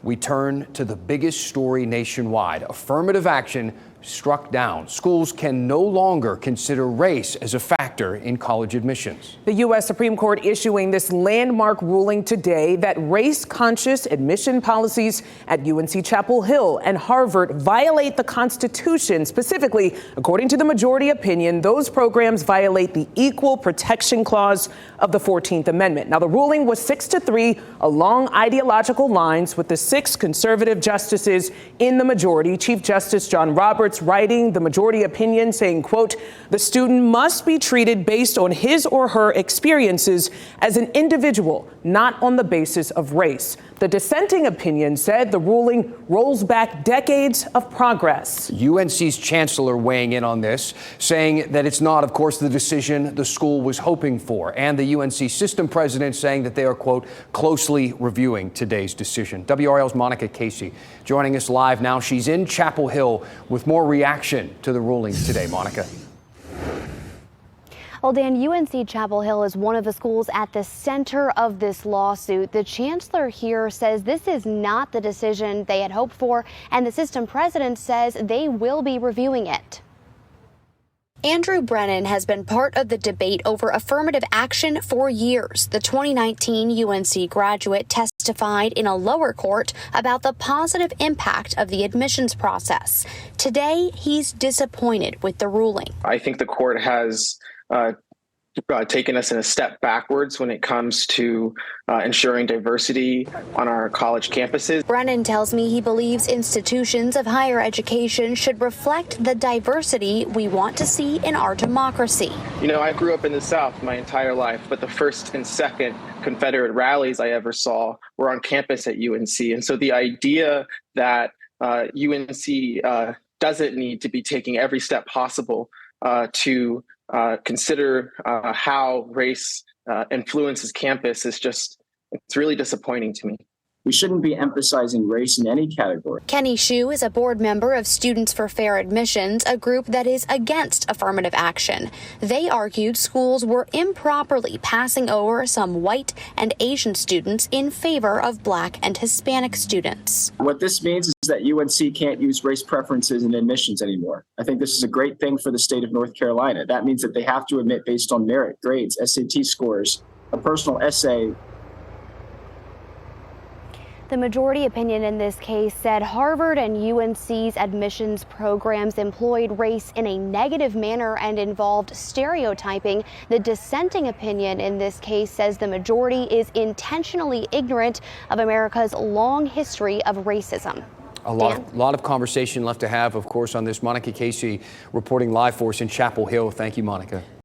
We turn to the biggest story nationwide. Affirmative action struck down. Schools can no longer consider race as a factor in college admissions. The U.S. Supreme Court issuing this landmark ruling today that race-conscious admission policies at UNC Chapel Hill and Harvard violate the Constitution. Specifically, according to the majority opinion, those programs violate the Equal Protection Clause of the 14th Amendment. Now, the ruling was 6-3 along ideological lines, with the 6 conservative justices in the majority. Chief Justice John Roberts writing the majority opinion saying, quote, "The student must be treated based on his or her experiences as an individual, not on the basis of race." The dissenting opinion said the ruling rolls back decades of progress. UNC's chancellor weighing in on this, saying that it's not, of course, the decision the school was hoping for. And the UNC system president saying that they are, quote, closely reviewing today's decision. WRAL's Monica Casey joining us live now. She's in Chapel Hill with more reaction to the ruling today. Monica. Well, Dan, UNC Chapel Hill is one of the schools at the center of this lawsuit. The chancellor here says this is not the decision they had hoped for, and the system president says they will be reviewing it. Andrew Brennan has been part of the debate over affirmative action for years. The 2019 UNC graduate testified in a lower court about the positive impact of the admissions process. Today, he's disappointed with the ruling. I think the court has taken us in a step backwards when it comes to ensuring diversity on our college campuses. Brennan tells me he believes institutions of higher education should reflect the diversity we want to see in our democracy. You know, I grew up in the South my entire life, but the first and second Confederate rallies I ever saw were on campus at UNC. And so the idea that UNC doesn't need to be taking every step possible to consider how race influences campus is just, it's really disappointing to me. We shouldn't be emphasizing race in any category. Kenny Hsu is a board member of Students for Fair Admissions, a group that is against affirmative action. They argued schools were improperly passing over some white and Asian students in favor of Black and Hispanic students. What this means is that UNC can't use race preferences in admissions anymore. I think this is a great thing for the state of North Carolina. That means that they have to admit based on merit, grades, SAT scores, a personal essay. The majority opinion in this case said Harvard and UNC's admissions programs employed race in a negative manner and involved stereotyping. The dissenting opinion in this case says the majority is intentionally ignorant of America's long history of racism. A lot of conversation left to have, of course, on this. Monica Casey reporting live for us in Chapel Hill. Thank you, Monica.